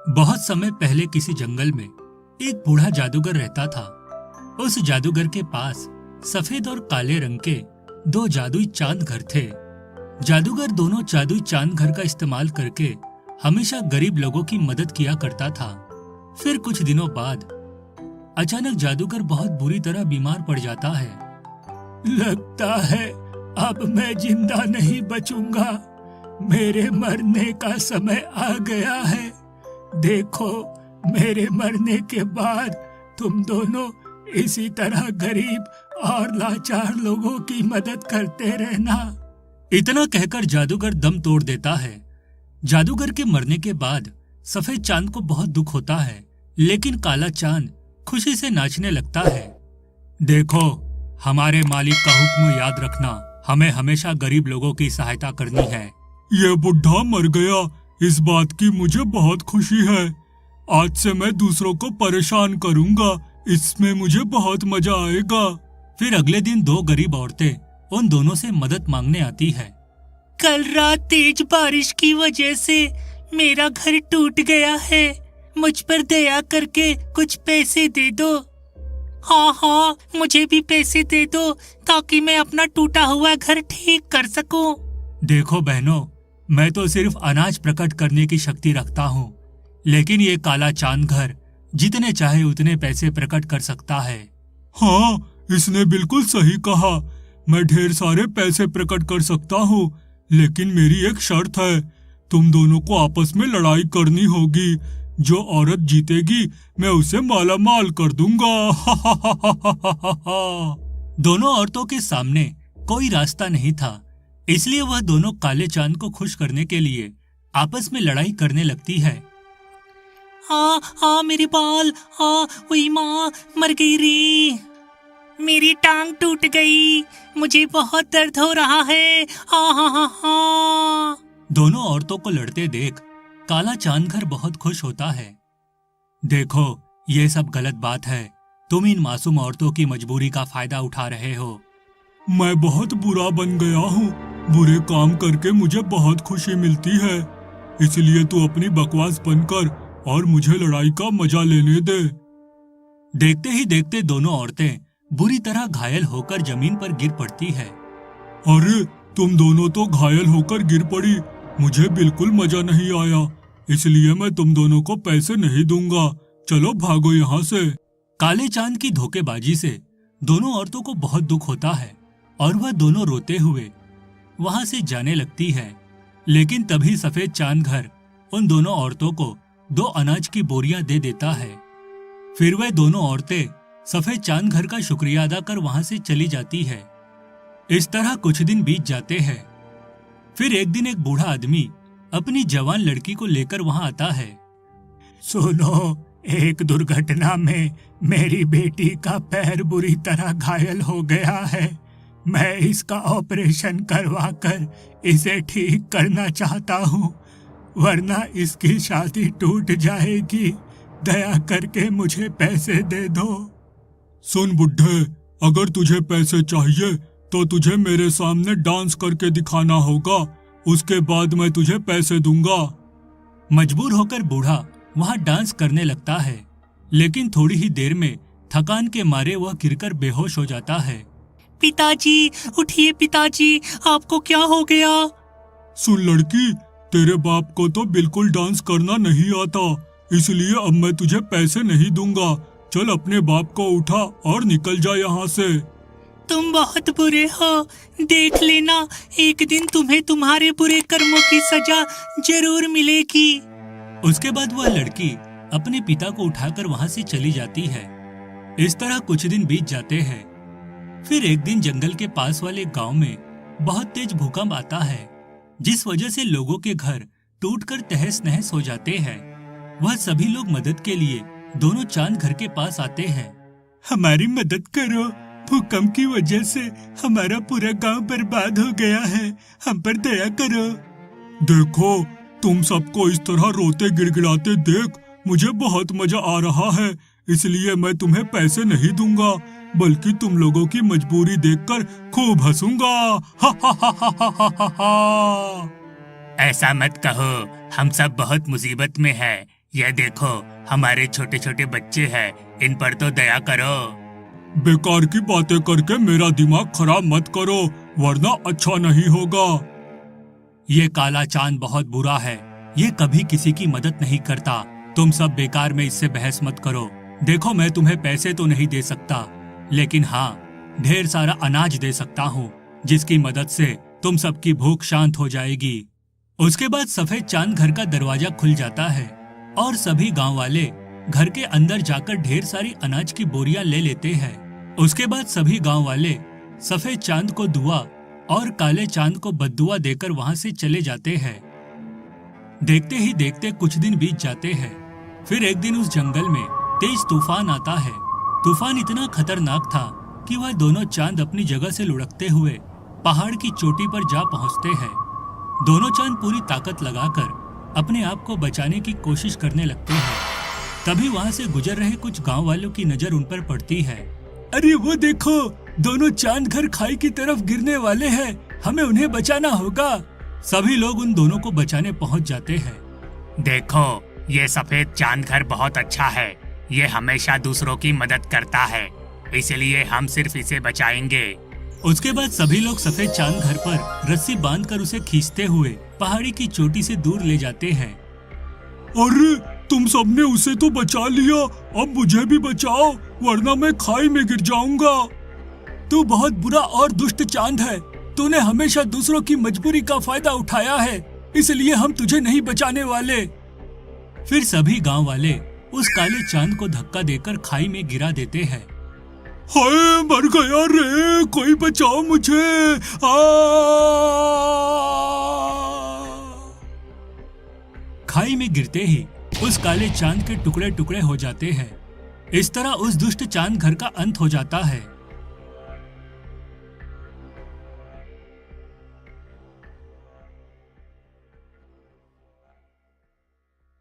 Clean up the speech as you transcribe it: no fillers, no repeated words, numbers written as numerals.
बहुत समय पहले किसी जंगल में एक बूढ़ा जादूगर रहता था। उस जादूगर के पास सफेद और काले रंग के दो जादुई चांद घर थे। जादूगर दोनों जादुई चांद घर का इस्तेमाल करके हमेशा गरीब लोगों की मदद किया करता था। फिर कुछ दिनों बाद अचानक जादूगर बहुत बुरी तरह बीमार पड़ जाता है। लगता है अब मैं जिंदा नहीं बचूंगा, मेरे मरने का समय आ गया है। देखो, मेरे मरने के बाद तुम दोनों इसी तरह गरीब और लाचार लोगों की मदद करते रहना। इतना कहकर जादूगर दम तोड़ देता है। जादूगर के मरने के बाद सफेद चांद को बहुत दुख होता है, लेकिन काला चांद खुशी से नाचने लगता है। देखो, हमारे मालिक का हुक्म याद रखना, हमें हमेशा गरीब लोगों की सहायता करनी है। ये बुढ़ा मर गया, इस बात की मुझे बहुत खुशी है। आज से मैं दूसरों को परेशान करूंगा, इसमें मुझे बहुत मजा आएगा। फिर अगले दिन दो गरीब औरतें उन दोनों से मदद मांगने आती है। कल रात तेज बारिश की वजह से मेरा घर टूट गया है, मुझ पर दया करके कुछ पैसे दे दो। हाँ, मुझे भी पैसे दे दो ताकि मैं अपना टूटा हुआ घर ठीक कर सकूं। देखो बहनों, मैं तो सिर्फ अनाज प्रकट करने की शक्ति रखता हूँ, लेकिन ये काला चांद घर जितने चाहे उतने पैसे प्रकट कर सकता है। हाँ, इसने बिल्कुल सही कहा। मैं ढेर सारे पैसे प्रकट कर सकता हूँ, लेकिन मेरी एक शर्त है, तुम दोनों को आपस में लड़ाई करनी होगी। जो औरत जीतेगी मैं उसे माला माल कर दूंगा। दोनों औरतों के सामने कोई रास्ता नहीं था, इसलिए वह दोनों काले चांद को खुश करने के लिए आपस में लड़ाई करने लगती है। मेरे बाल, वही माँ मर गई रे, मेरी टांग टूट गई, मुझे बहुत दर्द हो रहा है। दोनों औरतों को लड़ते देख काला चांद घर बहुत खुश होता है। देखो, ये सब गलत बात है, तुम इन मासूम औरतों की मजबूरी का फायदा उठा रहे हो। मैं बहुत बुरा बन गया हूँ, बुरे काम करके मुझे बहुत खुशी मिलती है, इसलिए तू अपनी बकवास बंद कर और मुझे लड़ाई का मजा लेने दे। देखते ही देखते दोनों औरतें बुरी तरह घायल होकर जमीन पर गिर पड़ती है। अरे, तुम दोनों तो घायल होकर गिर पड़ी, मुझे बिल्कुल मजा नहीं आया, इसलिए मैं तुम दोनों को पैसे नहीं दूंगा। चलो भागो यहाँ से। काले चांद की धोखेबाजी से दोनों औरतों को बहुत दुख होता है और वह दोनों रोते हुए वहां से जाने लगती है। लेकिन तभी सफेद चांद घर उन दोनों औरतों को दो अनाज की बोरियां दे देता है। फिर वह दोनों औरतें सफेद चांद घर का शुक्रिया अदा कर वहां से चली जाती है। इस तरह कुछ दिन बीत जाते हैं। फिर एक दिन एक बूढ़ा आदमी अपनी जवान लड़की को लेकर वहां आता है। सुनो, एक दुर्घटना में मेरी बेटी का पैर बुरी तरह घायल हो गया है, मैं इसका ऑपरेशन करवाकर इसे ठीक करना चाहता हूँ, वरना इसकी शादी टूट जाएगी। दया करके मुझे पैसे दे दो। सुन बुड्ढे, अगर तुझे पैसे चाहिए तो तुझे मेरे सामने डांस करके दिखाना होगा, उसके बाद मैं तुझे पैसे दूंगा। मजबूर होकर बूढ़ा वहां डांस करने लगता है, लेकिन थोड़ी ही देर में थकान के मारे वह गिरकर बेहोश हो जाता है। पिताजी, उठिए पिताजी, आपको क्या हो गया? सुन लड़की, तेरे बाप को तो बिल्कुल डांस करना नहीं आता, इसलिए अब मैं तुझे पैसे नहीं दूंगा। चल अपने बाप को उठा और निकल जा यहाँ से। तुम बहुत बुरे हो, देख लेना, एक दिन तुम्हें तुम्हारे बुरे कर्मों की सजा जरूर मिलेगी। उसके बाद वह लड़की अपने पिता को उठाकर वहां से चली जाती है। इस तरह कुछ दिन बीत जाते हैं। फिर एक दिन जंगल के पास वाले गांव में बहुत तेज भूकंप आता है, जिस वजह से लोगों के घर टूटकर तहस नहस हो जाते हैं। वह सभी लोग मदद के लिए दोनों चांद घर के पास आते हैं। हमारी मदद करो, भूकंप की वजह से हमारा पूरा गांव बर्बाद हो गया है, हम पर दया करो। देखो, तुम सबको इस तरह रोते गिड़गिड़ाते देख मुझे बहुत मजा आ रहा है, इसलिए मैं तुम्हें पैसे नहीं दूंगा, बल्कि तुम लोगों की मजबूरी देखकर खूब हंसूंगा। ऐसा मत कहो, हम सब बहुत मुसीबत में हैं, ये देखो, हमारे छोटे छोटे बच्चे हैं, इन पर तो दया करो। बेकार की बातें करके मेरा दिमाग खराब मत करो, वरना अच्छा नहीं होगा। ये काला चांद बहुत बुरा है, ये कभी किसी की मदद नहीं करता। तुम सब बेकार में इससे बहस मत करो। देखो, मैं तुम्हें पैसे तो नहीं दे सकता, लेकिन हाँ, ढेर सारा अनाज दे सकता हूँ, जिसकी मदद से तुम सबकी भूख शांत हो जाएगी। उसके बाद सफेद चांद घर का दरवाजा खुल जाता है और सभी गांव वाले घर के अंदर जाकर ढेर सारी अनाज की बोरियां ले लेते हैं। उसके बाद सभी गांव वाले सफेद चांद को दुआ और काले चांद को बद्दुआ देकर वहां से चले जाते हैं। देखते ही देखते कुछ दिन बीत जाते हैं। फिर एक दिन उस जंगल में तेज तूफान आता है। तूफान इतना खतरनाक था कि वह दोनों चांद अपनी जगह से लुढ़कते हुए पहाड़ की चोटी पर जा पहुंचते हैं। दोनों चांद पूरी ताकत लगाकर अपने आप को बचाने की कोशिश करने लगते हैं। तभी वहां से गुजर रहे कुछ गांव वालों की नजर उन पर पड़ती है। अरे वो देखो, दोनों चांद घर खाई की तरफ गिरने वाले हैं, हमें उन्हें बचाना होगा। सभी लोग उन दोनों को बचाने पहुंच जाते हैं। देखो, ये सफेद चांद घर बहुत अच्छा है, ये हमेशा दूसरों की मदद करता है, इसलिए हम सिर्फ इसे बचाएंगे। उसके बाद सभी लोग सफेद चांद घर पर रस्सी बांधकर उसे खींचते हुए पहाड़ी की चोटी से दूर ले जाते हैं। अरे तुम सबने उसे तो बचा लिया, अब मुझे भी बचाओ, वरना मैं खाई में गिर जाऊंगा। तू बहुत बुरा और दुष्ट चांद है, तूने हमेशा दूसरों की मजबूरी का फायदा उठाया है, इसलिए हम तुझे नहीं बचाने वाले। फिर सभी गांव वाले उस काले चांद को धक्का देकर खाई में गिरा देते हैं। हाय, मर गया रे, कोई बचाओ मुझे। खाई में गिरते ही उस काले चांद के टुकड़े टुकड़े हो जाते हैं। इस तरह उस दुष्ट चांद घर का अंत हो जाता है।